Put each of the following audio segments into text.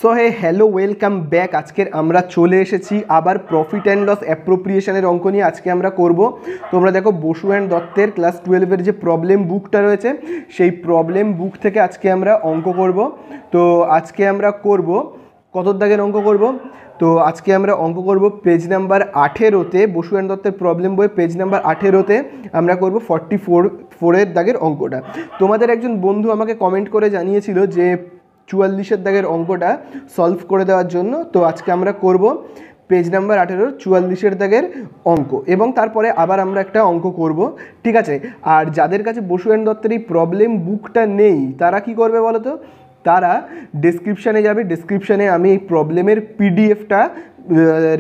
So hey hello welcome back. আজকের আমরা চলে এসেছি আবার প্রফিট অ্যান্ড লস অ্যাপ্রোপ্রিয়েশনের অঙ্ক নিয়ে আজকে আমরা করব। তোমরা দেখো বসু অ্যান্ড দত্তের ক্লাস 12-এর যে প্রবলেম বুকটা রয়েছে সেই প্রবলেম বুক থেকে আজকে আমরা অঙ্ক করব। তো আজকে আমরা করব কত দাগের অঙ্ক করব? তো আজকে আমরা অঙ্ক করব পেজ নাম্বার 18-তে, বসু অ্যান্ড দত্তের প্রবলেম বই পেজ নাম্বার 18-তে আমরা করব 44-এর দাগের অঙ্কটা। তোমাদের একজন বন্ধু আমাকে কমেন্ট করে জানিয়েছিল যে 44-এর দাগের অঙ্কটা সলভ করে দেওয়ার জন্য। তো আজকে আমরা করব পেজ নাম্বার 18-র 44-এর দাগের অঙ্ক এবং তারপরে আবার আমরা একটা অঙ্ক করব, ঠিক আছে? আর যাদের কাছে বসু অ্যান্ড দত্তের এই প্রবলেম বুকটা নেই তারা কি করবে বলো তো? তারা ডেসক্রিপশানে যাবে, ডেসক্রিপশানে আমি এই প্রবলেমের পিডিএফটা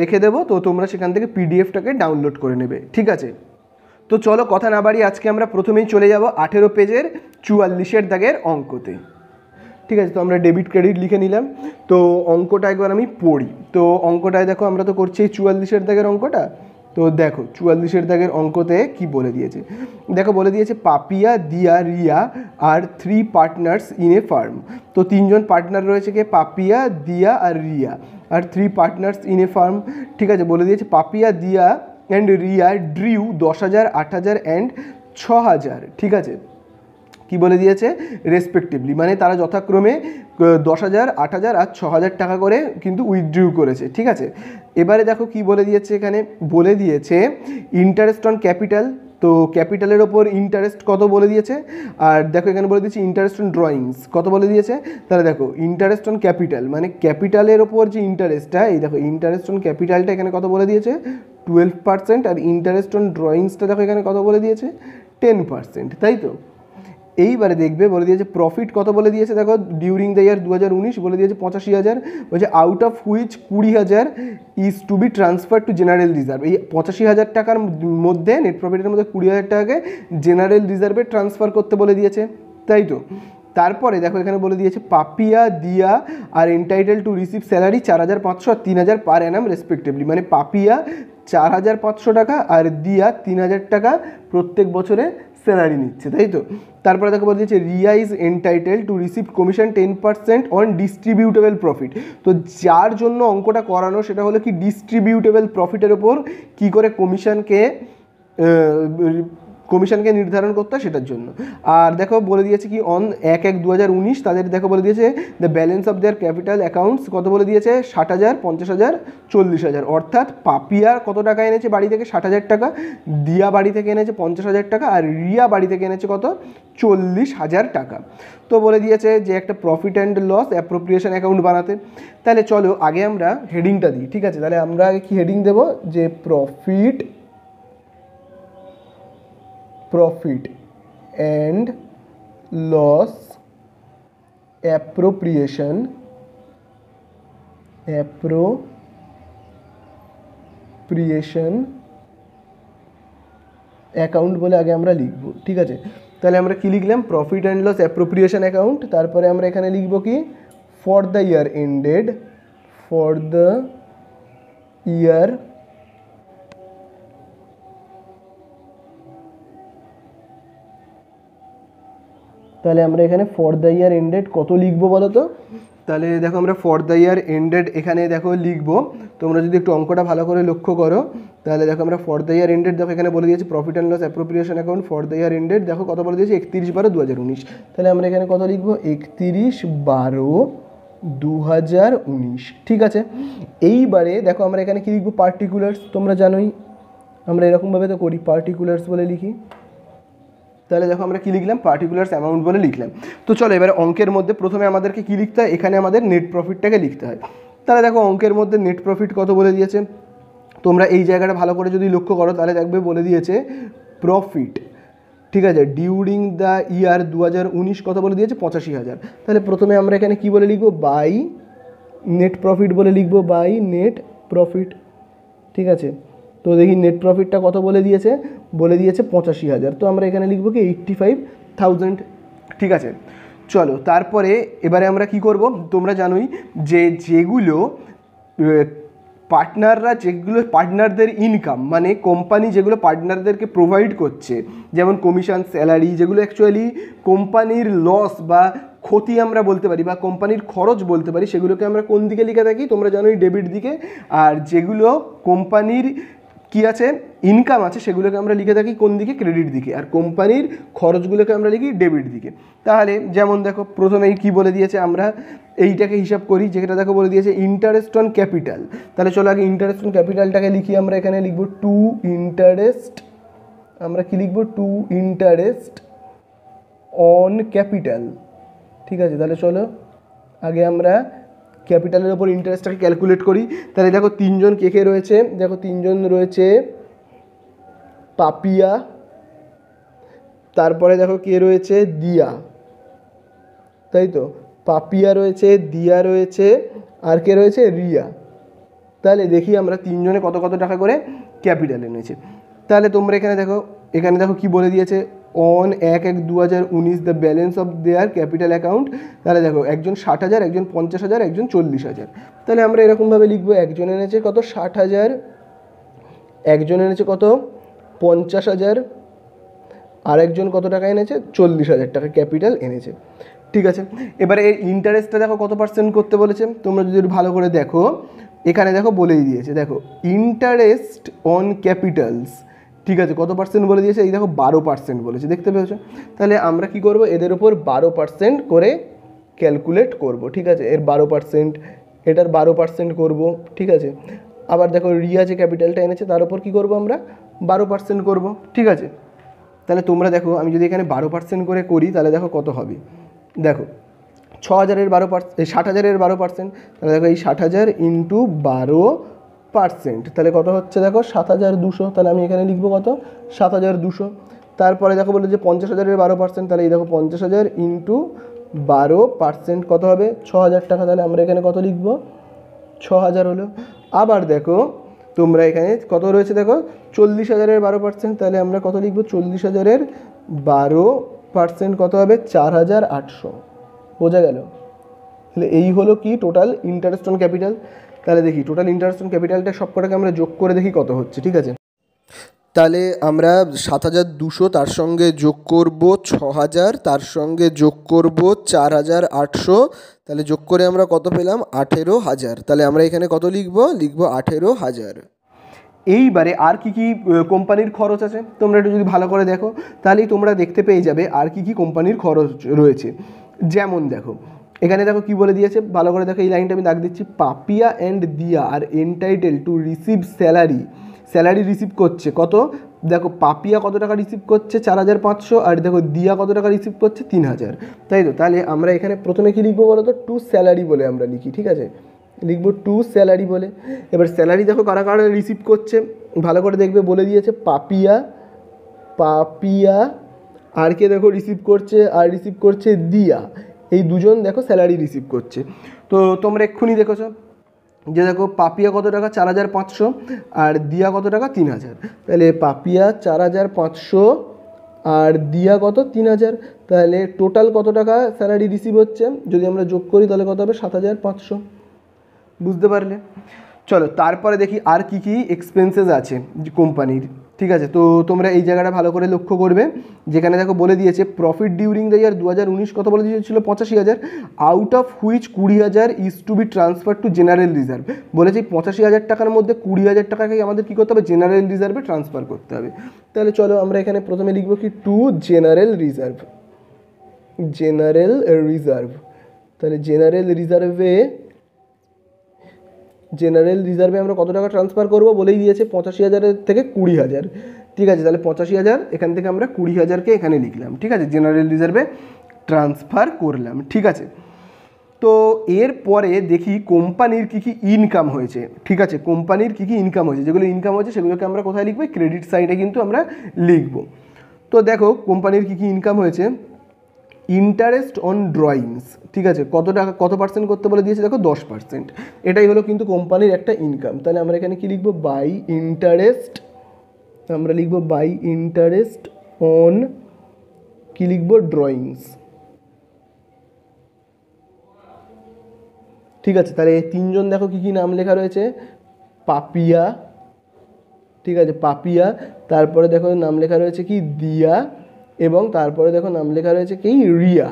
রেখে দেবো, তো তোমরা সেখান থেকে পিডিএফটাকে ডাউনলোড করে নেবে, ঠিক আছে? তো চলো কথা না বাড়িয়ে আজকে আমরা প্রথমেই চলে যাব 18 পেজের 44-এর দাগের অঙ্কতে, ঠিক আছে? তো আমরা ডেবিট ক্রেডিট লিখে নিলাম। তো অঙ্কটা একবার আমি পড়ি। তো অঙ্কটায় দেখো আমরা তো করছি এই 44-এর দাগের অঙ্কটা। তো দেখো 44-এর দাগের অঙ্কতে কি বলে দিয়েছে, দেখো বলে দিয়েছে পাপিয়া, দিয়া, রিয়া আর 3 পার্টনার্স ইন এ ফার্ম। তো 3জন পার্টনার রয়েছে, কে? পাপিয়া, দিয়া আর রিয়া, আর 3 পার্টনার্স ইন এ ফার্ম, ঠিক আছে? বলে দিয়েছে পাপিয়া, দিয়া অ্যান্ড রিয়া ড্রিউ 10,000, 8,000 অ্যান্ড 6,000, ঠিক আছে? কি বলে দিয়েছে? রেসপেক্টিভলি, মানে তারা যথাক্রমে 10,000, 8,000 আর 6,000 টাকা করে কিন্তু উইথড্রিউ করেছে, ঠিক আছে? এবারে দেখো কি বলে দিয়েছে, এখানে বলে দিয়েছে ইন্টারেস্ট অন ক্যাপিটাল। তো ক্যাপিটালের ওপর ইন্টারেস্ট কত বলে দিয়েছে, আর দেখো এখানে বলে দিয়েছে ইন্টারেস্ট অন ড্রয়িংস কত বলে দিয়েছে। তাহলে দেখো ইন্টারেস্ট অন ক্যাপিটাল মানে ক্যাপিটালের ওপর যে ইন্টারেস্টটা, এই দেখো ইন্টারেস্ট অন ক্যাপিটালটা এখানে কত বলে দিয়েছে 12%, আর ইন্টারেস্ট অন ড্রয়িংসটা দেখো এখানে কত বলে দিয়েছে 10%, তাই তো? এইবারে দেখবে বলে দিয়েছে প্রফিট কত বলে দিয়েছে, দেখো ডিউরিং দ্য ইয়ার 2019 বলে দিয়েছে 85,000, বলছে out of which 20,000 is to be transfer to general reserve. এই 85,000 টাকার মধ্যে, নেট প্রফিটের মধ্যে 20,000 টাকাকে জেনারেল রিজার্ভে ট্রান্সফার করতে বলে দিয়েছে, তাই তো? তারপরে দেখো এখানে বলে দিয়েছে Papiya, Diya are entitle to receive salary 4,500 আর 3,000 পার অ্যানাম রেসপেক্টিভলি। মানে পাপিয়া 4,500 টাকা আর দিয়া 3,000 টাকা প্রত্যেক বছরে স্যালারি নিচ্ছে, তাই তো? তারপরে দেখো বলে দিয়েছে Riya is entitle to receive commission 10% on distributable profit. তো যার জন্য অঙ্কটা করানো সেটা হলো কি ডিস্ট্রিবিউটেবল প্রফিটের ওপর কী করে কমিশনকে নির্ধারণ করতে হয় সেটার জন্য। আর দেখো বলে দিয়েছে কি অন 1/1/2019 তাদের দেখো বলে দিয়েছে the balance of their capital accounts কত বলে দিয়েছে 60,000, 50,000, 40,000। অর্থাৎ পাপিয়া কত টাকা এনেছে বাড়ি থেকে 60,000 টাকা, দিয়া বাড়ি থেকে এনেছে 50,000 টাকা, আর রিয়া বাড়ি থেকে এনেছে কত 40,000 টাকা। তো বলে দিয়েছে যে একটা profit and loss appropriation account বানাতে। তাহলে চলো আগে আমরা হেডিংটা দিই, ঠিক আছে? তাহলে আমরা আগে কি হেডিং দেবো, যে profit and loss appropriation account বলে আগে আমরা লিখব, ঠিক আছে? তাহলে আমরা কি লিখলাম, profit and loss appropriation account. তারপরে আমরা এখানে লিখব কি ফর দ্য ইয়ার এন্ডেড, তাহলে আমরা এখানে ফর দ্য ইয়ার এন্ডেড কত লিখবো বলো তো? তাহলে দেখো আমরা ফর দ্য ইয়ার এন্ডেড এখানে দেখো লিখবো। তোমরা যদি একটু অঙ্কটা ভালো করে লক্ষ্য করো তাহলে দেখো আমরা ফর দ্য ইয়ার এন্ডেড দেখো এখানে বলে দিয়েছি profit and loss appropriation account for the year ended, দেখো কত বলে দিয়েছি 31/12/2019। তাহলে আমরা এখানে কত লিখবো 31/12/2019, ঠিক আছে? এইবারে দেখো আমরা এখানে কি লিখবো পার্টিকুলার্স। তোমরা জানোই আমরা এরকমভাবে তো করি, পার্টিকুলার্স বলে লিখি। তাহলে দেখো আমরা কি লিখলাম পার্টিকুলার্স অ্যামাউন্ট বলে লিখলাম। তো চলো এবারে অঙ্কের মধ্যে প্রথমে আমাদেরকে কি লিখতে হয়, এখানে আমাদের নেট প্রফিটটাকে লিখতে হয়। তাহলে দেখো অঙ্কের মধ্যে নেট প্রফিট কত বলে দিয়েছে, তোমরা এই জায়গাটা ভালো করে যদি লক্ষ্য করো তাহলে দেখবে বলে দিয়েছে প্রফিট, ঠিক আছে? ডিউরিং দ্য ইয়ার 2019 কত বলে দিয়েছে 85,000। তাহলে প্রথমে আমরা এখানে কি বলে লিখবো বাই নেট প্রফিট বলে লিখবো, বাই নেট প্রফিট, ঠিক আছে? তো দেখি নেট প্রফিটটা কত বলে দিয়েছে 85,000। তো আমরা এখানে লিখবো কি 85,000, ঠিক আছে? চলো তারপরে এবারে আমরা কি করব, তোমরা জানোই যে যেগুলো পার্টনারদের ইনকাম মানে কোম্পানি যেগুলো পার্টনারদেরকে প্রোভাইড করছে, যেমন কমিশন, স্যালারি, যেগুলো অ্যাকচুয়ালি কোম্পানির লস বা ক্ষতি আমরা বলতে পারি বা কোম্পানির খরচ বলতে পারি, সেগুলোকে আমরা কোন দিকে লিখে থাকি তোমরা জানোই, ডেবিট দিকে। আর যেগুলো কোম্পানির কি আছে, ইনকাম আছে, সেগুলোকে আমরা লিখে থাকি কোন দিকে, ক্রেডিট দিকে। আর কোম্পানির খরচগুলোকে আমরা লিখি ডেবিট দিকে। তাহলে যেমন দেখো প্রথমেই কি বলে দিয়েছে, আমরা এইটাকে হিসাব করি, যেটা দেখো বলে দিয়েছে ইন্টারেস্ট অন ক্যাপিটাল। তাহলে চলো আগে ইন্টারেস্ট অন ক্যাপিটালটাকে লিখি। আমরা এখানে লিখব টু ইন্টারেস্ট, আমরা কি লিখব, টু ইন্টারেস্ট অন ক্যাপিটাল। ঠিক আছে, তাহলে চলো আগে আমরা ক্যাপিটালের ওপর ইন্টারেস্টটাকে ক্যালকুলেট করি। তাহলে দেখো তিনজন কে কে রয়েছে, দেখো তিনজন রয়েছে, পাপিয়া, তারপরে দেখো কে রয়েছে, দিয়া, তাই তো, পাপিয়া রয়েছে, দিয়া রয়েছে, আর কে রয়েছে, রিয়া। তাহলে দেখি আমরা তিনজনে কত কত টাকা করে ক্যাপিটাল এনেছে। তাহলে তোমরা এখানে দেখো কি বলে দিয়েছে, on 1/1/2019 the balance of their capital account. তাহলে দেখো একজন 60,000, একজন 50,000, একজন 40,000। তাহলে আমরা এরকমভাবে লিখবো, একজন এনেছে কত, 60,000, একজন এনেছে কত, 50,000, আর একজন কত টাকা এনেছে, 40,000 টাকা ক্যাপিটাল এনেছে। ঠিক আছে, এবারে এর ইন্টারেস্টটা দেখো কত পার্সেন্ট করতে বলেছে, তোমরা যদি ভালো করে দেখো এখানে দেখো বলেই দিয়েছে, দেখো ইন্টারেস্ট অন ক্যাপিটালস। ঠিক আছে, কত পার্সেন্ট বলে দিয়েছে, এই দেখো 12% বলেছে, দেখতে পেয়েছো। তাহলে আমরা কি করব, এদের উপর 12% করে ক্যালকুলেট করব। ঠিক আছে, এর 12%, এটার 12% করব। ঠিক আছে, আবার দেখো রিয়া যে ক্যাপিটালটা এনেছে তার উপর কী করব, আমরা 12% করব। ঠিক আছে, তাহলে তোমরা দেখো আমি যদি এখানে 12% করে করি তাহলে দেখো কত হবে, দেখো 6,000-এর 12%, 60,000-এর 12%, তাহলে দেখো এই 60,000 ইন্টু 12%, তাহলে কত হচ্ছে দেখো 7,200। তাহলে আমি এখানে লিখবো কত, 7,200। তারপরে দেখো বলে যে 50,000-এর 12%, তাহলে এই দেখো 50,000 ইন্টু 12% কত হবে, 6,000 টাকা। তাহলে আমরা এখানে কত লিখবো, 6,000 হলো। আবার দেখো তোমরা এখানে কত রয়েছে, দেখো 40,000-এর 12%, তাহলে আমরা কত লিখবো, 40,000-এর 12% কত হবে, 4,800। বোঝা গেল? তাহলে এই হলো কি টোটাল ইন্টারেস্ট অন ক্যাপিটাল। তাহলে দেখি টোটাল ইন্টারেস্ট অন ক্যাপিটালটা সবকটাকে আমরা যোগ করে দেখি কত হচ্ছে। ঠিক আছে, তাহলে আমরা 7,200, তার সঙ্গে যোগ করব 6,000, তার সঙ্গে যোগ করব 4,800, তাহলে যোগ করে আমরা কত পেলাম, 18,000। তাহলে আমরা এখানে কত লিখব, 18,000। এইবারে আর কি কি কোম্পানির খরচ আছে তোমরা একটু যদি ভালো করে দেখো, তাহলেই তোমরা দেখতে পেয়ে যাবে আর কি কি কোম্পানির খরচ রয়েছে। যেমন দেখো এখানে দেখো কি বলে দিয়েছে, ভালো করে দেখো, এই লাইনটা আমি দাগ দিচ্ছি, Papiya and Diya are entitle to receive salary receive করছে কত, দেখো পাপিয়া কত টাকা রিসিভ করছে, 4,500, আর দেখো দিয়া কত টাকা রিসিভ করছে, 3,000। তাই তো, তাহলে আমরা এখানে প্রথমে কি লিখবো বলো তো, টু স্যালারি বলে আমরা লিখি। ঠিক আছে, লিখবো টু স্যালারি বলে। এবার স্যালারি দেখো কারা কারা রিসিভ করছে, ভালো করে দেখবে, বলে দিয়েছে পাপিয়া, আর কে দেখো রিসিভ করছে, আর রিসিভ করছে দিয়া। এই দুজন দেখো স্যালারি রিসিভ করছে। তো তোমরা এক্ষুনি দেখেছো যে দেখো পাপিয়া কত টাকা, 4,500, আর দিয়া কত টাকা, 3,000। তাহলে পাপিয়া 4,500 আর দিয়া কত, 3,000। তাহলে টোটাল কত টাকা স্যালারি রিসিভ হচ্ছে, যদি আমরা যোগ করি তাহলে কত হবে, 7,500। বুঝতে পারলে? চলো তারপরে দেখি আর কি কি এক্সপেন্সেস আছে কোম্পানির। ঠিক আছে, তো তোমরা এই জায়গাটা ভালো করে লক্ষ্য করবে, যেখানে দেখো বলে দিয়েছে প্রফিট ডিউরিং দ্য ইয়ার 2019 কত বলে দিয়েছিল, 85,000, out of which 20,000 is to be transfer to general reserve. বলেছে 85,000 টাকার মধ্যে 20,000 টাকাকে আমাদের কী করতে হবে, জেনারেল রিজার্ভে ট্রান্সফার করতে হবে। তাহলে চলো আমরা এখানে প্রথমে লিখবো কি, টু জেনারেল রিজার্ভ। তাহলে জেনারেল রিজার্ভে আমরা কত টাকা ট্রান্সফার করবো বলেই দিয়েছে, 85,000 থেকে 20,000। ঠিক আছে, তাহলে 85,000, এখান থেকে আমরা 20,000কে এখানে লিখলাম। ঠিক আছে, জেনারেল রিজার্ভে ট্রান্সফার করলাম। ঠিক আছে, তো এরপরে দেখি কোম্পানির কী কী ইনকাম হয়েছে। ঠিক আছে, কোম্পানির কী কী ইনকাম হয়েছে, যেগুলো ইনকাম হয়েছে সেগুলোকে আমরা কোথায় লিখবো, ক্রেডিট সাইডে কিন্তু আমরা লিখবো। তো দেখো কোম্পানির কী কী ইনকাম হয়েছে, ইন্টারেস্ট অন ড্রয়িংস। ঠিক আছে, কত টাকা, কত পার্সেন্ট করতে বলে দিয়েছে, দেখো 10%। এটাই হলো কিন্তু কোম্পানির একটা ইনকাম। তাহলে আমরা এখানে কি লিখবো, বাই ইন্টারেস্ট, আমরা লিখবো বাই ইন্টারেস্ট অন, কি লিখবো, ড্রয়িংস। ঠিক আছে, তাহলে এই তিনজন দেখো কি কি নাম লেখা রয়েছে, পাপিয়া। ঠিক আছে, পাপিয়া, তারপরে দেখো নাম লেখা রয়েছে কি, দিয়া, এবং তারপরে দেখো নাম লেখা রয়েছে কি, রিয়া।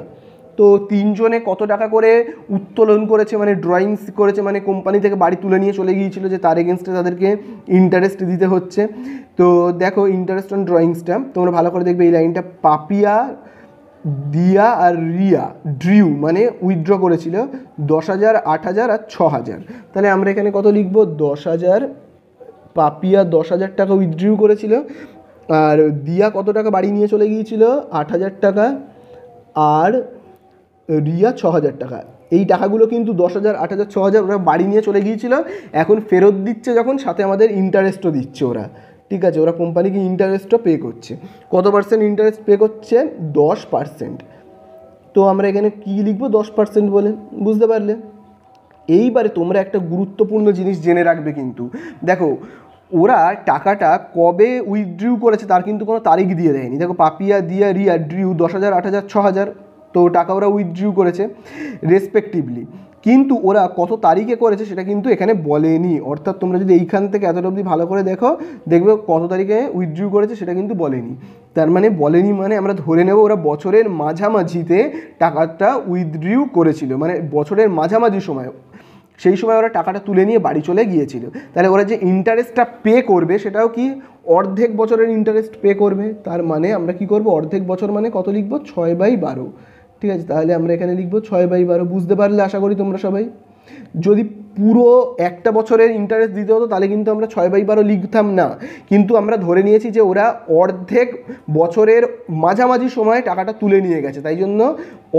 তো তিনজনে কত টাকা করে উত্তোলন করেছে, মানে ড্রয়িংস করেছে, মানে কোম্পানি থেকে বাড়ি তুলে নিয়ে চলে গিয়েছিল, যে তার এগেনস্টে তাদেরকে ইন্টারেস্ট দিতে হচ্ছে। তো দেখো ইন্টারেস্ট অন ড্রয়িংসটা তোমরা ভালো করে দেখবে, এই লাইনটা পাপিয়া, দিয়া আর রিয়া ড্রিউ মানে উইথড্র করেছিল 10,000, 8,000 আর 6,000। তাহলে আমরা এখানে কত লিখব, 10,000, পাপিয়া 10,000 টাকা উইথড্রিউ করেছিল, আর দিয়া কত টাকা বাড়ি নিয়ে চলে গিয়েছিল, 8,000 টাকা, আর রিয়া 6,000 টাকা। এই টাকাগুলো কিন্তু 10,000, 8,000, 6,000 ওরা বাড়ি নিয়ে চলে গিয়েছিল, এখন ফেরত দিচ্ছে যখন, সাথে আমাদের ইন্টারেস্টও দিচ্ছে ওরা। ঠিক আছে, ওরা কোম্পানিকে ইন্টারেস্টও পে করছে। কত পার্সেন্ট ইন্টারেস্ট পে করছে, 10%। তো আমরা এখানে কী লিখবো, 10% বলে, বুঝতে পারলে। এইবারে তোমরা একটা গুরুত্বপূর্ণ জিনিস জেনে রাখবে, কিন্তু দেখো ওরা টাকাটা কবে উইথড্রিউ করেছে তার কিন্তু কোনো তারিখ দিয়ে দেয়নি। দেখো পাপিয়া, দিয়া, রিয়া ড্রিউ 10,000, 8,000, 6,000, তো টাকা ওরা উইথড্রিউ করেছে রেসপেক্টিভলি, কিন্তু ওরা কত তারিখে করেছে সেটা কিন্তু এখানে বলেনি। অর্থাৎ তোমরা যদি এইখান থেকে এতটা অবধি ভালো করে দেখো, দেখবে কত তারিখে উইথড্রিউ করেছে সেটা কিন্তু বলেনি। তার মানে বলেনি মানে আমরা ধরে নেব ওরা বছরের মাঝামাঝিতে টাকাটা উইথড্রিউ করেছিল, মানে বছরের মাঝামাঝি সময়, সেই সময় ওরা টাকাটা তুলে নিয়ে বাড়ি চলে গিয়েছিল। তাহলে ওরা যে ইন্টারেস্টটা পে করবে সেটাও কি অর্ধেক বছরের ইন্টারেস্ট পে করবে। তার মানে আমরা কি করব, অর্ধেক বছর মানে কত লিখব, 6/12। ঠিক আছে, তাহলে আমরা এখানে লিখব 6/12। বুঝতে পারলে আশা করি তোমরা সবাই। যদি পুরো একটা বছরের ইন্টারেস্ট দিতে হতো তাহলে কিন্তু আমরা 6/12 লিখতাম না, কিন্তু আমরা ধরে নিয়েছি যে ওরা অর্ধেক বছরের মাঝামাঝি সময় টাকাটা তুলে নিয়ে গেছে, তাই জন্য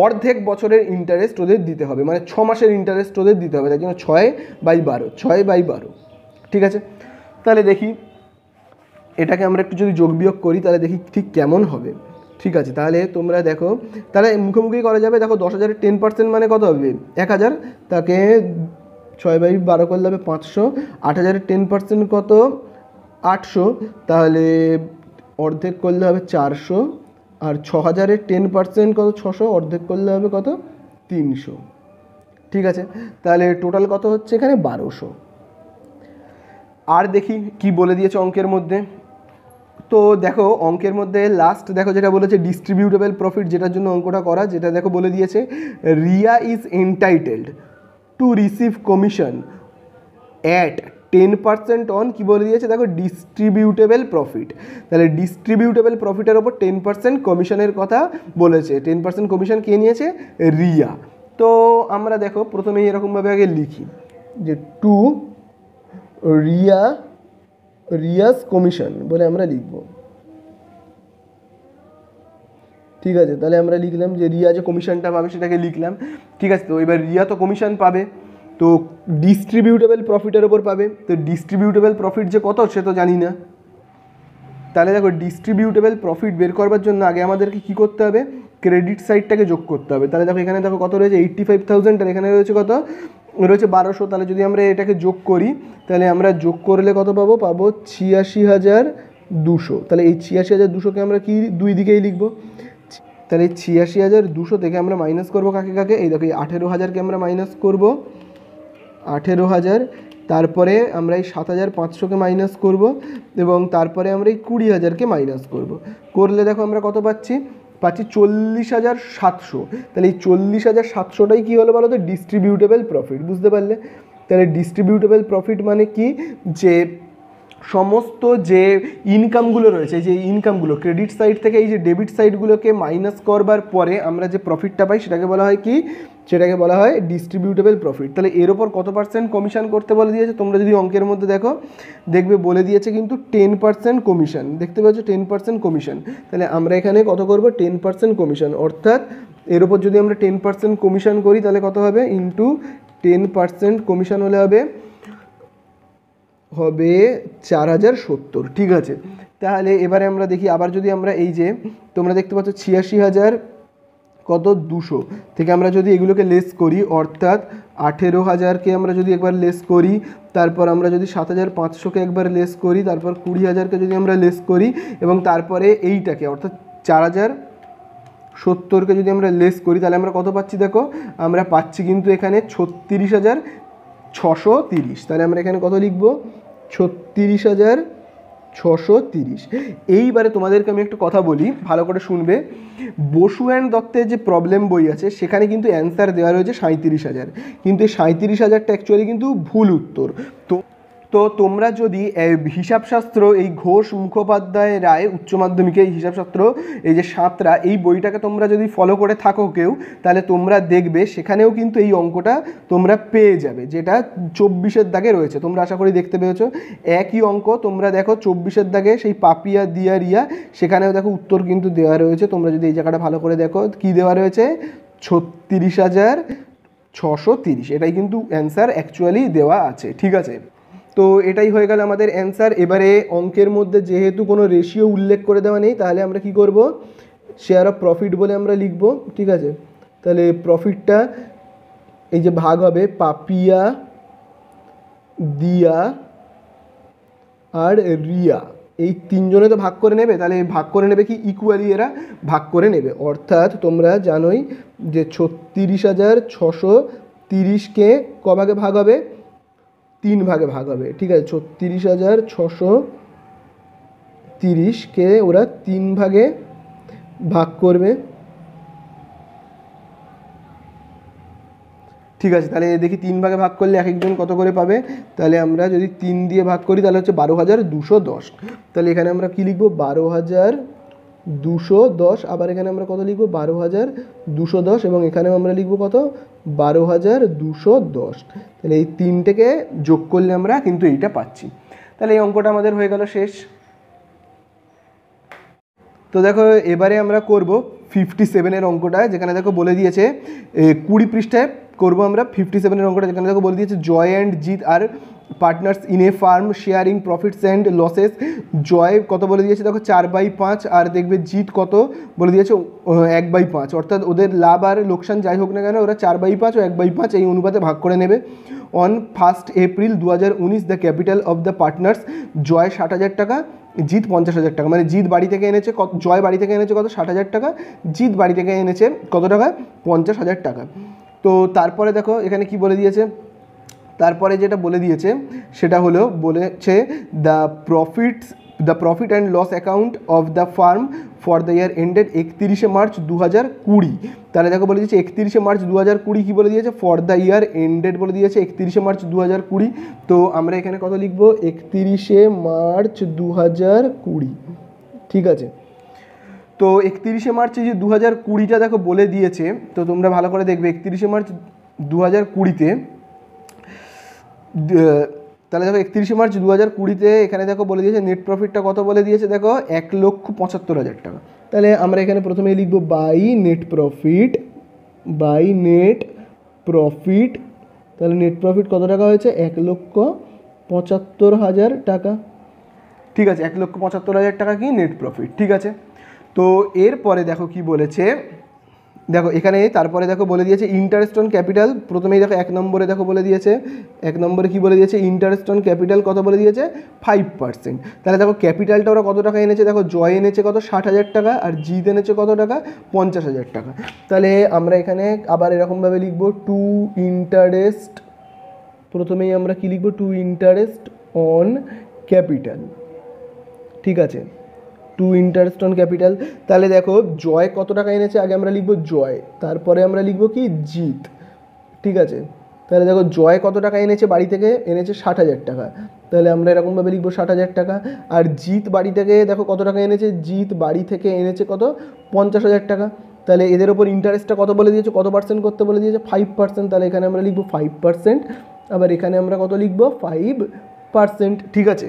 অর্ধেক বছরের ইন্টারেস্ট ওদের দিতে হবে, মানে 6 মাসের ইন্টারেস্ট ওদের দিতে হবে, তাই জন্য 6/12, 6/12। ঠিক আছে, তাহলে দেখি এটাকে আমরা একটু যদি যোগ বিয়োগ করি তাহলে দেখি ঠিক কেমন হবে। ঠিক আছে, তাহলে তোমরা দেখো, তাহলে মুখোমুখি করা যাবে। দেখো 10,000-এর 10% মানে কত হবে, 1,000, তাকে 6/12 করলে হবে 500, 8,000-এর 10% কত, 800, তাহলে অর্ধেক করলে হবে 400, আর 6,000-এর 10% কত, 600, অর্ধেক করলে হবে কত, 300। ঠিক আছে, তাহলে টোটাল কত হচ্ছে এখানে, 1200। আর দেখি কি বলে দিয়েছে অঙ্কের মধ্যে। তো দেখো অঙ্কের মধ্যে লাস্ট দেখো যেটা বলেছে ডিস্ট্রিবিউটেবল প্রফিট, যেটার জন্য অঙ্কটা করা, যেটা দেখো বলে দিয়েছে Riya is entitled two receive commission at 10% on, কি বলে দিয়েছে দেখো, ডিস্ট্রিবিউটেবল প্রফিট। তাহলে ডিস্ট্রিবিউটেবল প্রফিটের ওপর 10% কমিশনের কথা বলেছে। 10% কমিশন কে নিয়েছে, রিয়া। তো আমরা দেখো প্রথমেই এরকমভাবে আগে লিখি যে টু রিয়াস কমিশন বলে আমরা লিখব। ঠিক আছে, তাহলে আমরা লিখলাম যে রিয়া যে কমিশনটা পাবে সেটাকে লিখলাম। ঠিক আছে, তো এবার রিয়া তো কমিশন পাবে, তো ডিস্ট্রিবিউটেবল প্রফিটের ওপর পাবে। তো ডিস্ট্রিবিউটেবল প্রফিট যে কত সে তো জানি না, তাহলে দেখো ডিস্ট্রিবিউটেবল প্রফিট বের করবার জন্য আগে আমাদেরকে কী করতে হবে, ক্রেডিট সাইডটাকে যোগ করতে হবে। তাহলে দেখো এখানে দেখো কত রয়েছে, 85,000, আর এখানে রয়েছে কত, রয়েছে 1200। তাহলে যদি আমরা এটাকে যোগ করি তাহলে আমরা যোগ করলে কত পাবো, 86,200। তাহলে এই 86,200কে আমরা কি দুই দিকেই লিখবো, তাহলে এই 86,200 থেকে আমরা মাইনাস করবো কাকে কাকে, এই দেখো এই 18,000কে আমরা মাইনাস করবো, 18,000, তারপরে আমরা এই 7,500কে মাইনাস করব, এবং তারপরে আমরা এই 20,000কে মাইনাস করব। করলে দেখো আমরা কত পাচ্ছি, 40,700। তাহলে এই 40,700টাই কী হলো বলো তো, ডিস্ট্রিবিউটেবল প্রফিট। বুঝতে পারলে, তাহলে ডিস্ট্রিবিউটেবল প্রফিট মানে কি, যে সমস্ত যে ইনকামগুলো রয়েছে, যে ইনকামগুলো ক্রেডিট সাইড থেকে এই যে ডেবিট সাইডগুলোকে মাইনাস করবার পরে আমরা যে প্রফিটটা পাই সেটাকে বলা হয় কি, সেটাকে বলা হয় ডিস্ট্রিবিউটেবল প্রফিট। তাহলে এর ওপর কত পার্সেন্ট কমিশন করতে বলে দিয়েছে, তোমরা যদি অঙ্কের মধ্যে দেখো দেখবে বলে দিয়েছে কিন্তু 10% কমিশন। দেখতে পাচ্ছ 10% কমিশন, তাহলে আমরা এখানে কত করব, 10% কমিশন। অর্থাৎ এর ওপর যদি আমরা 10% কমিশন করি তাহলে কত হবে, ইন্টু 10% কমিশন হলে হবে 4,070। ঠিক আছে, তাহলে এবারে আমরা দেখি আবার যদি আমরা এই যে তোমরা দেখতে পাচ্ছ 86,000 কত 200 থেকে আমরা যদি এগুলোকে লেস করি, অর্থাৎ 18,000কে আমরা যদি একবার লেস করি, তারপর আমরা যদি 7,500কে একবার লেস করি, তারপর 20,000কে যদি আমরা লেস করি, এবং তারপরে এইটাকে অর্থাৎ 4,070কে যদি আমরা লেস করি তাহলে আমরা কত পাচ্ছি, দেখো আমরা পাচ্ছি কিন্তু এখানে 36,630। তাহলে আমরা এখানে কত লিখব, 36,630। 630। এইবারে তোমাদেরকে আমি একটু কথা বলি, ভালো করে শুনবে। বসু অ্যান্ড দত্তের যে প্রবলেম বই আছে সেখানে কিন্তু অ্যান্সার দেওয়া রয়েছে 37,000, কিন্তু এই 37,000টা অ্যাকচুয়ালি কিন্তু ভুল উত্তর। তো তো তোমরা যদি হিসাবশাস্ত্র, এই ঘোষ মুখোপাধ্যায় রায় উচ্চ মাধ্যমিকে এই হিসাবশাস্ত্র, এই যে সাঁতরা, এই বইটাকে তোমরা যদি ফলো করে থাকো কেউ, তাহলে তোমরা দেখবে সেখানেও কিন্তু এই অঙ্কটা তোমরা পেয়ে যাবে, যেটা 24-এর দাগে রয়েছে। তোমরা আশা করি দেখতে পেয়েছো একই অঙ্ক। তোমরা দেখো 24-এর দাগে সেই পাপিয়া দিয়া রিয়া, সেখানেও দেখো উত্তর কিন্তু দেওয়া রয়েছে। তোমরা যদি এই জায়গাটা ভালো করে দেখো কি দেওয়া রয়েছে, 36,630, এটাই কিন্তু অ্যান্সার অ্যাকচুয়ালি দেওয়া আছে। ঠিক আছে, তো এটাই হয়ে গেল আমাদের অ্যান্সার। এবারে অঙ্কের মধ্যে যেহেতু কোনো রেশিও উল্লেখ করে দেওয়া নেই, তাহলে আমরা কি করব, শেয়ার অফ প্রফিট বলে আমরা লিখব। ঠিক আছে, তাহলে প্রফিটটা এই যে ভাগ হবে পাপিয়া, দিয়া আর রিয়া, এই তিনজনে তো ভাগ করে নেবে। তাহলে ভাগ করে নেবে কি, ইকুয়ালি এরা ভাগ করে নেবে। অর্থাৎ তোমরা জানোই যে 36,630কে ক ভাগে ভাগ হবে, 3 ভাগে ভাগ হবে। ঠিক আছে, 36,630কে ওরা 3 ভাগে ভাগ করবে। ঠিক আছে, তাহলে দেখি 3 ভাগে ভাগ করলে এক একজন কত করে পাবে। তাহলে আমরা যদি 3 দিয়ে ভাগ করি তাহলে হচ্ছে 12,210। তাহলে এখানে আমরা কি লিখবো, 12,210। আবার এখানে আমরা কত লিখবো, 12,210, এবং এখানেও আমরা লিখবো কত, 12,210। তাহলে এই 3টেকে যোগ করলে আমরা কিন্তু এইটা পাচ্ছি। তাহলে এই অঙ্কটা আমাদের হয়ে গেল শেষ। তো দেখো এবারে আমরা করব 57-এর অঙ্কটা, যেখানে দেখো বলে দিয়েছে 20 পৃষ্ঠায় করব আমরা 57-এর অঙ্কটা, যেখানে দেখো বলে দিয়েছে Joy and Jit are partners in a firm sharing profits and losses. Joy কত বলে দিয়েছে দেখো 4/5, আর দেখবে জিৎ কত বলে দিয়েছে 1/5। অর্থাৎ ওদের লাভ আর লোকসান যাই হোক না কেন, ওরা 4/5 ও 1/5 এই অনুপাতে ভাগ করে নেবে। On 1 April 2019 the capital of the partners, Joy 60,000 টাকা, জিৎ 50,000 টাকা। মানে জিৎ বাড়ি থেকে এনেছে কত, জয় বাড়ি থেকে এনেছে কত, 60,000 টাকা, জিৎ বাড়ি থেকে এনেছে কত টাকা, 50,000 টাকা। তো তারপরে দেখো এখানে কি বলে দিয়েছে, তারপরে যেটা বলে দিয়েছে সেটা হলো বলেছে the profit and loss account of the firm for the year ended 31শে মার্চ 2020। তাহলে দেখো বলে দিয়েছে 31শে মার্চ 2020, কী বলে দিয়েছে, ফর দ্য ইয়ার এন্ডেড বলে দিয়েছে 31শে মার্চ 2020। তো আমরা এখানে কত লিখবো, 31শে মার্চ 2020। ঠিক আছে, তো 31শে মার্চে যে 2020টা দেখো বলে দিয়েছে, তো তোমরা ভালো করে দেখবে 31শে মার্চ 2020-তে, তাহলে দেখো 31শে মার্চ 2020-তে এখানে দেখো বলে দিয়েছে নেট প্রফিটটা কত বলে দিয়েছে দেখো, 1,75,000 টাকা। তাহলে আমরা এখানে প্রথমেই লিখবো বাই নেট প্রফিট, তাহলে নেট প্রফিট কত টাকা হয়েছে, 1,75,000 টাকা। ঠিক আছে, 1,75,000 টাকা কি নেট প্রফিট। ঠিক আছে, তো এরপরে দেখো কি বলেছে, দেখো এখানে তারপরে দেখো বলে দিয়েছে ইন্টারেস্ট অন ক্যাপিটাল। প্রথমেই দেখো 1 নম্বরে দেখো বলে দিয়েছে, 1 নম্বরে কি বলে দিয়েছে, ইন্টারেস্ট অন ক্যাপিটাল কত বলে দিয়েছে, 5%। তাহলে দেখো ক্যাপিটালটা ওরা কত টাকা এনেছে, দেখো জয় এনেছে কত, 60,000 টাকা, আর জিৎ এনেছে কত টাকা, 50,000 টাকা। তাহলে আমরা এখানে আবার এরকমভাবে লিখবো টু ইন্টারেস্ট, প্রথমেই আমরা কি লিখবো, টু ইন্টারেস্ট অন ক্যাপিটাল। ঠিক আছে, টু ইন্টারেস্ট অন ক্যাপিটাল। তাহলে দেখো জয় কত টাকা এনেছে, আগে আমরা লিখবো জয়, তারপরে আমরা লিখবো কি, জিৎ। ঠিক আছে, তাহলে দেখো জয় কত টাকা এনেছে বাড়ি থেকে, এনেছে 60,000 টাকা। তাহলে আমরা এরকমভাবে লিখবো 60,000 টাকা। আর জিৎ বাড়ি থেকে দেখো কত টাকা এনেছে, জিৎ বাড়ি থেকে এনেছে কত, 50,000 টাকা। তাহলে এদের ওপর ইন্টারেস্টটা কত বলে দিয়েছে, কত পার্সেন্ট করতে বলে দিয়েছে, 5%। তাহলে এখানে আমরা লিখবো 5%, আবার এখানে আমরা কত লিখবো, 5%। ঠিক আছে,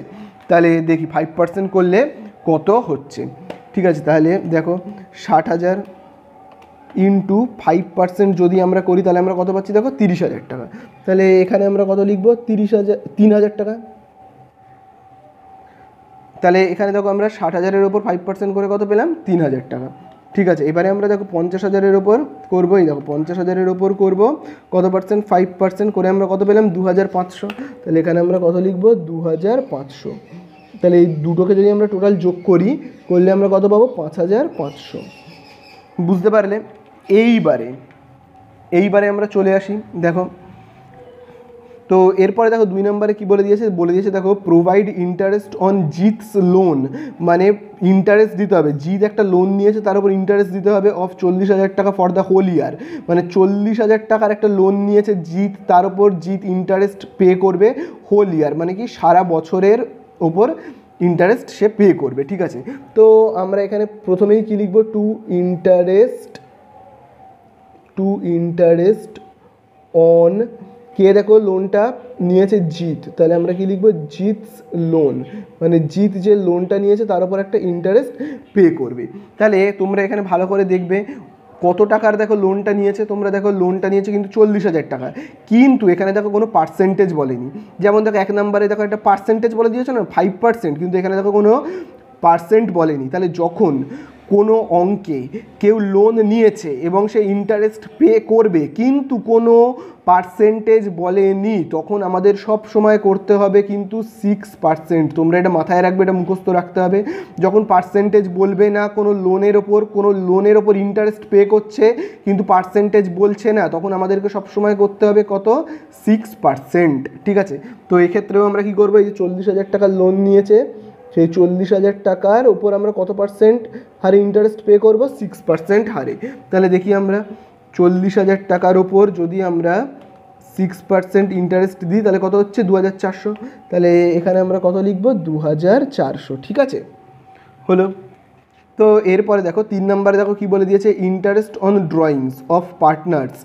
তাহলে দেখি 5% করলে কত হচ্ছে। ঠিক আছে, তাহলে দেখো 60,000 ইন্টু 5% যদি আমরা করি তাহলে আমরা কত পাচ্ছি দেখো, 30,000 টাকা। তাহলে এখানে আমরা কত লিখবো, 3,000 টাকা। তাহলে এখানে দেখো আমরা 60,000-এর ওপর 5% করে কত পেলাম, 3,000 টাকা। ঠিক আছে, এবারে আমরা দেখো 50,000-এর ওপর করবো, এই দেখো 50,000-এর ওপর করবো কত পার্সেন্ট, 5% করে আমরা কত পেলাম, 2,500। তাহলে এখানে আমরা কত লিখবো, 2,500। তাহলে এই দুটোকে যদি আমরা টোটাল যোগ করি, করলে আমরা কত পাবো, 5,500। বুঝতে পারলে। এইবারে আমরা চলে আসি, দেখো তো এরপরে দেখো 2 নম্বরে কি বলে দিয়েছে দেখো প্রোভাইড ইন্টারেস্ট অন জিতস লোন, মানে ইন্টারেস্ট দিতে হবে। জিত একটা লোন নিয়েছে, তার উপর ইন্টারেস্ট দিতে হবে অফ 40,000 টাকা ফর দ্য হোল ইয়ার, মানে 40,000 টাকার একটা লোন নিয়েছে জিত, তার উপর জিত ইন্টারেস্ট পে করবে হোল ইয়ার, মানে কি সারা বছরের ওপর ইন্টারেস্ট সে পে করবে। ঠিক আছে, তো আমরা এখানে প্রথমেই কি লিখবো, টু ইন্টারেস্ট অন, কে দেখো লোনটা নিয়েছে জিত, তাহলে আমরা কি লিখবো, জিতস লোন, মানে জিত যে লোনটা নিয়েছে তার উপর একটা ইন্টারেস্ট পে করবে। তাহলে তোমরা এখানে ভালো করে দেখবে কত টাকার দেখো লোনটা নিয়েছে, তোমরা দেখো লোনটা নিয়েছে কিন্তু 40,000 টাকা, কিন্তু এখানে দেখো কোনো পার্সেন্টেজ বলেনি। যেমন দেখো 1 নম্বরে দেখো একটা পার্সেন্টেজ বলে দিয়েছে না 5%, কিন্তু এখানে দেখো কোনো পার্সেন্ট বলেনি। তাহলে যখন কোনো অঙ্কে কেউ লোন নিয়েছে এবং সে ইন্টারেস্ট পে করবে কিন্তু কোনো পার্সেন্টেজ বলেনি, তখন আমাদের সব সময় করতে হবে কিন্তু 6%। তোমরা এটা মাথায় রাখবে, এটা মুখস্থ রাখতে হবে। যখন পার্সেন্টেজ বলবে না, কোনো লোনের ওপর ইন্টারেস্ট পে করছে কিন্তু পার্সেন্টেজ বলছে না, তখন আমাদেরকে সব সময় করতে হবে কত, 6%। ঠিক আছে, তো এক্ষেত্রেও আমরা কি করবো, এই যে 40,000 টাকার লোন নিয়েছে, সেই 40,000 টাকার উপর আমরা কত পার্সেন্ট হারে ইন্টারেস্ট পে করব, 6% হারে। তাহলে দেখি আমরা 40,000 টাকার ওপর যদি আমরা 6% ইন্টারেস্ট দিই তাহলে কত হচ্ছে, 2,400। তাহলে এখানে আমরা কত লিখব, 2,400। ঠিক আছে, হলো। তো এরপরে দেখো 3 নম্বরে দেখো কি বলে দিয়েছে, interest on drawings of partners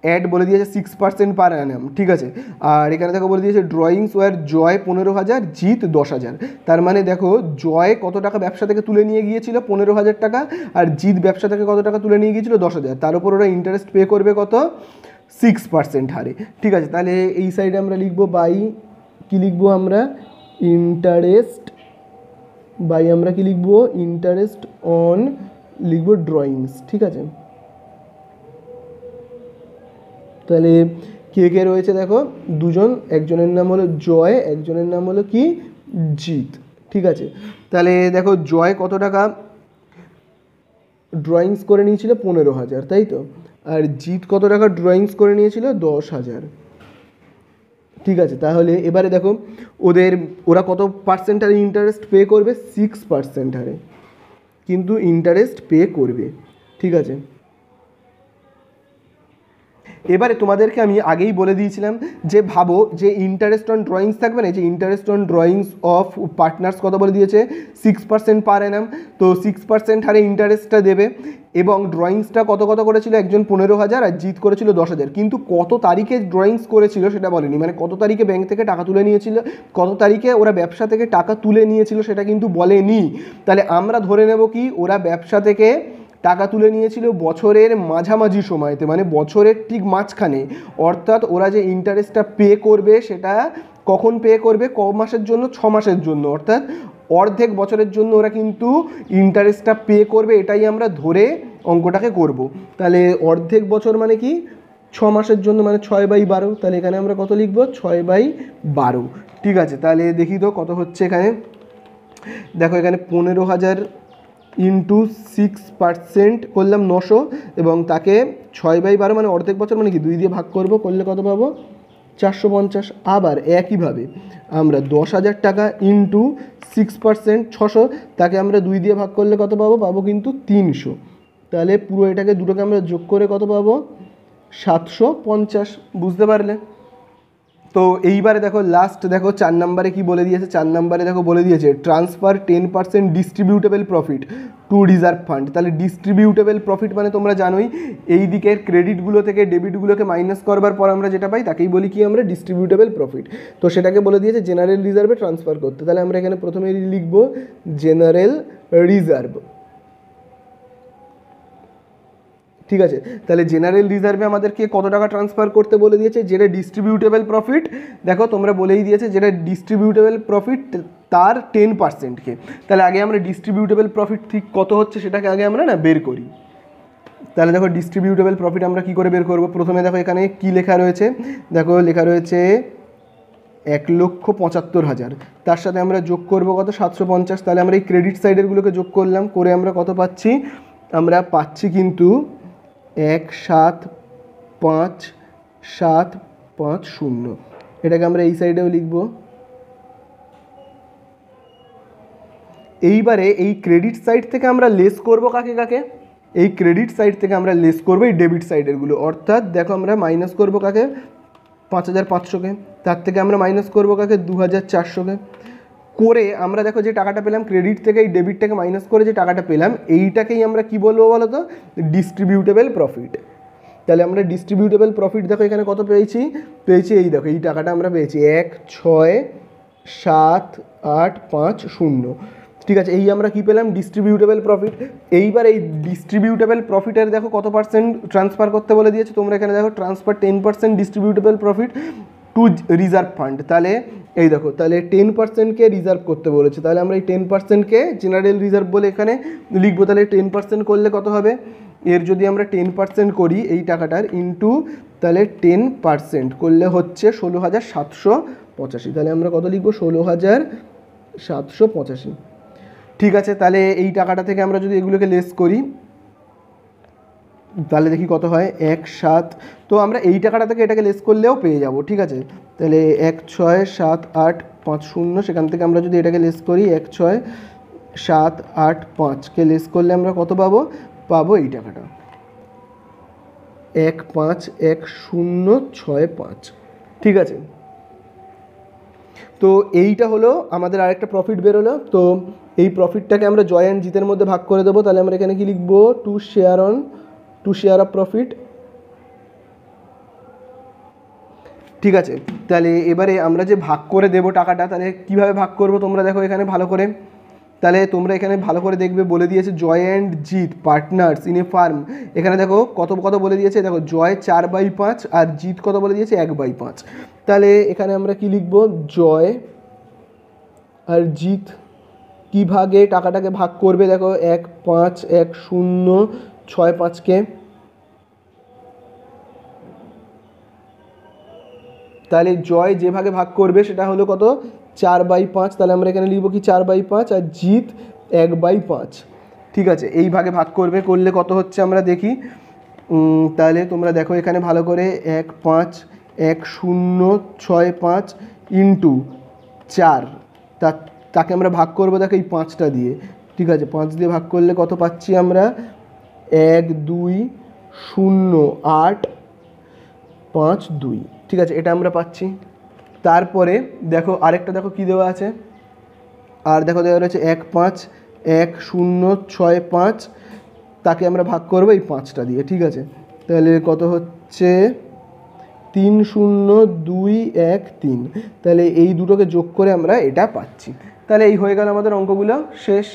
add বলে দিয়েছে 6% পার অ্যানাম। ঠিক আছে, আর এখানে দেখো বলে দিয়েছে ড্রয়িংস ওয়ার জয় 15,000, জিত 10,000। তার মানে দেখো জয় কত টাকা ব্যবসা থেকে তুলে নিয়ে গিয়েছিল, 15,000 টাকা, আর জিত ব্যবসা থেকে কত টাকা তুলে নিয়ে গিয়েছিল, 10,000। তার উপর ওরা ইন্টারেস্ট পে করবে কত, 6% হারে। ঠিক আছে, তাহলে এই সাইডে আমরা লিখবো বাই, কি লিখবো আমরা, ইন্টারেস্ট বাই, আমরা কি লিখবো, ইন্টারেস্ট অন লিখবো ড্রয়িংস। ঠিক আছে, তাহলে কে কে রয়েছে দেখো, দুজন, একজনের নাম হলো জয়, একজনের নাম হলো কি, জিত। ঠিক আছে, তাহলে দেখো জয় কত টাকা ড্রয়িংস করে নিয়েছিল, 15,000, তাই তো, আর জিত কত টাকা ড্রয়িংস করে নিয়েছিল, 10,000। ঠিক আছে, তাহলে এবারে দেখো ওরা কত পার্সেন্ট হারে ইন্টারেস্ট পে করবে, 6% হারে কিন্তু ইন্টারেস্ট পে করবে। ঠিক আছে, এবারে তোমাদেরকে আমি আগেই বলে দিয়েছিলাম যে ভাবো যে ইন্টারেস্ট অন ড্রয়িংস থাকবে না, যে interest on drawings of partners কত বলে দিয়েছে, 6% পার অ্যানাম। তো 6% হারে ইন্টারেস্টটা দেবে, এবং ড্রয়িংসটা কত কত করেছিল, একজন 15,000 আর জিত করেছিল 10,000, কিন্তু কত তারিখে ড্রয়িংস করেছিল সেটা বলেনি, মানে কত তারিখে ব্যাংক থেকে টাকা তুলে নিয়েছিল, কত তারিখে ওরা ব্যবসা থেকে টাকা তুলে নিয়েছিল সেটা কিন্তু বলেনি। তাহলে আমরা ধরে নেব কি, ওরা ব্যবসা থেকে টাকা তুলে নিয়েছিল বছরের মাঝামাঝি সময়তে, মানে বছরের ঠিক মাঝখানে, অর্থাৎ ওরা যে ইন্টারেস্টটা পে করবে সেটা কখন পে করবে, ক মাসের জন্য, 6 মাসের জন্য, অর্থাৎ অর্ধেক বছরের জন্য ওরা কিন্তু ইন্টারেস্টটা পে করবে, এটাই আমরা ধরে অঙ্কটাকে করব। তাহলে অর্ধেক বছর মানে কি, 6 মাসের জন্য, মানে 6/12। তাহলে এখানে আমরা কত লিখব, 6/12। ঠিক আছে, তাহলে দেখি তো কত হচ্ছে এখানে, দেখো এখানে 15,000 ইন্টু 6% করলাম 900, এবং তাকে 6/12 মানে অর্ধেক বছর, মানে কি 2 দিয়ে ভাগ করব, করলে কত পাবো, 450। আবার একইভাবে আমরা 10,000 টাকা ইন্টু 6% 600, তাকে আমরা 2 দিয়ে ভাগ করলে কত পাবো কিন্তু 300। তাহলে পুরো এটাকে দুটোকে আমরা যোগ করে কত পাবো, 750। বুঝতে পারলে? তো এইবারে দেখো লাস্ট দেখো 4 নম্বরে কি বলে দিয়েছে, 4 নম্বরে দেখো বলে দিয়েছে transfer 10% distributable profit to reserve fund. তাহলে ডিস্ট্রিবিউটেবল প্রফিট মানে তোমরা জানোই, এই দিকের ক্রেডিটগুলো থেকে ডেবিটগুলোকে মাইনাস করবার পর আমরা যেটা পাই তাকেই বলি কি আমরা, ডিস্ট্রিবিউটেবল প্রফিট। তো সেটাকে বলে দিয়েছে জেনারেল রিজার্ভে ট্রান্সফার করতে। তাহলে আমরা এখানে প্রথমে লিখব জেনারেল রিজার্ভ। ঠিক আছে, তাহলে জেনারেল রিজার্ভে আমাদেরকে কত টাকা ট্রান্সফার করতে বলে দিয়েছে, যেটা ডিস্ট্রিবিউটেবল প্রফিট, দেখো তোমরা বলেই দিয়েছে যেটা ডিস্ট্রিবিউটেবল প্রফিট তার 10%কে। তাহলে আগে আমরা ডিস্ট্রিবিউটেবল প্রফিট ঠিক কত হচ্ছে সেটাকে আগে আমরা বের করি। তাহলে দেখো ডিস্ট্রিবিউটেবল প্রফিট আমরা কি করে বের করব, প্রথমে দেখো এখানে কি লেখা রয়েছে, দেখো লেখা রয়েছে 1,75,000, তার সাথে আমরা যোগ করব কত, 750। তাহলে আমরা এই ক্রেডিট সাইডেরগুলোকে যোগ করলাম, করে আমরা কত পাচ্ছি, আমরা পাচ্ছি কিন্তু 1,75,750। এটাকে আমরা এই সাইডেও লিখব। এইবারে এই ক্রেডিট সাইড থেকে আমরা লেস করব কাকে কাকে, এই ক্রেডিট সাইড থেকে আমরা লেস করবো এই ডেবিট সাইডেরগুলো, অর্থাৎ দেখো আমরা মাইনাস করবো কাকে 5500কে, তার থেকে আমরা মাইনাস করবো কাকে 2400কে, করে আমরা দেখো যে টাকাটা পেলাম ক্রেডিট থেকে এই ডেবিটটাকে মাইনাস করে যে টাকাটা পেলাম এইটাকেই আমরা কি বলবো বলো তো, ডিস্ট্রিবিউটেবল প্রফিট। তাহলে আমরা ডিস্ট্রিবিউটেবল প্রফিট দেখো এখানে কত পেয়েছি, এই দেখো এই টাকাটা আমরা পেয়েছি 1678550। ঠিক আছে, এই আমরা কি পেলাম ডিস্ট্রিবিউটেবল প্রফিট। এইবার এই ডিস্ট্রিবিউটেবল প্রফিটের দেখো কত পার্সেন্ট ট্রান্সফার করতে বলে দিয়েছে, তোমরা এখানে দেখো transfer 10% distributable profit to reserve fund. তাহলে এই দেখো তাহলে 10%কে রিজার্ভ করতে বলেছে, তাহলে আমরা এই 10%কে জেনারেল রিজার্ভ বলে এখানে লিখবো। তাহলে 10% করলে কত হবে, এর যদি আমরা 10% করি এই টাকাটার ইন্টু তাহলে 10% করলে হচ্ছে 16785। তাহলে আমরা কত লিখবো 16785। ঠিক আছে, তাহলে এই টাকাটা থেকে আমরা যদি এগুলোকে লেস করি তাহলে দেখি কত হয় 17। তো আমরা এই টাকাটা থেকে এটাকে লেস করলেও পেয়ে যাব। ঠিক আছে, তাহলে 1678550, সেখান থেকে আমরা যদি এটাকে লেস করি 16785কে লেস করলে আমরা কত পাবো এই টাকাটা 151065। ঠিক আছে, তো এইটা হলো আমাদের আরেকটা প্রফিট বেরোলো। তো এই প্রফিটটাকে আমরা জয় অ্যান্ড জিতের মধ্যে ভাগ করে দেবো। তাহলে আমরা এখানে কি লিখবো, টু শেয়ার অফ প্রফিট। ঠিক আছে, তাহলে এবারে আমরা যে ভাগ করে দেবো টাকাটা, তাহলে কিভাবে ভাগ করব তোমরা দেখো এখানে ভালো করে, তাহলে তোমরা এখানে ভালো করে দেখবে বলে দিয়েছে জয় অ্যান্ড জিত পার্টনার্স ইন এ ফার্ম। এখানে দেখো কত কত বলে দিয়েছে, দেখো জয় 4/5 আর জিত কত বলে দিয়েছে 1/5। তাহলে এখানে আমরা কি লিখব, জয় আর জিত কি ভাগে টাকাটাকে ভাগ করবে, দেখো 151065কে, তাহলে জয় যে ভাগে ভাগ করবে সেটা হলো কত 4/5। তাহলে আমরা এখানে লিখব কি 4/5 আর জিত 1/5। ঠিক আছে, এই ভাগে ভাগ করলে কত হচ্ছে আমরা দেখি। তাহলে তোমরা দেখো এখানে ভালো করে 151065 ইন্টু 4, তাকে আমরা ভাগ করবো দেখো এই 5টা দিয়ে। ঠিক আছে, 5 দিয়ে ভাগ করলে কত পাচ্ছি আমরা 1208552। ঠিক আছে, এটা আমরা পাচ্ছি। তারপরে দেখো আরেকটা দেখো কি দেওয়া আছে, আর দেখো দেওয়া রয়েছে 151065, তাকে আমরা ভাগ করবো এই 5টা দিয়ে। ঠিক আছে, তাহলে কত হচ্ছে 30213। তাহলে এই দুটোকে যোগ করে আমরা এটা পাচ্ছি। তাহলে এই হয়ে গেল আমাদের অঙ্কগুলো শেষ।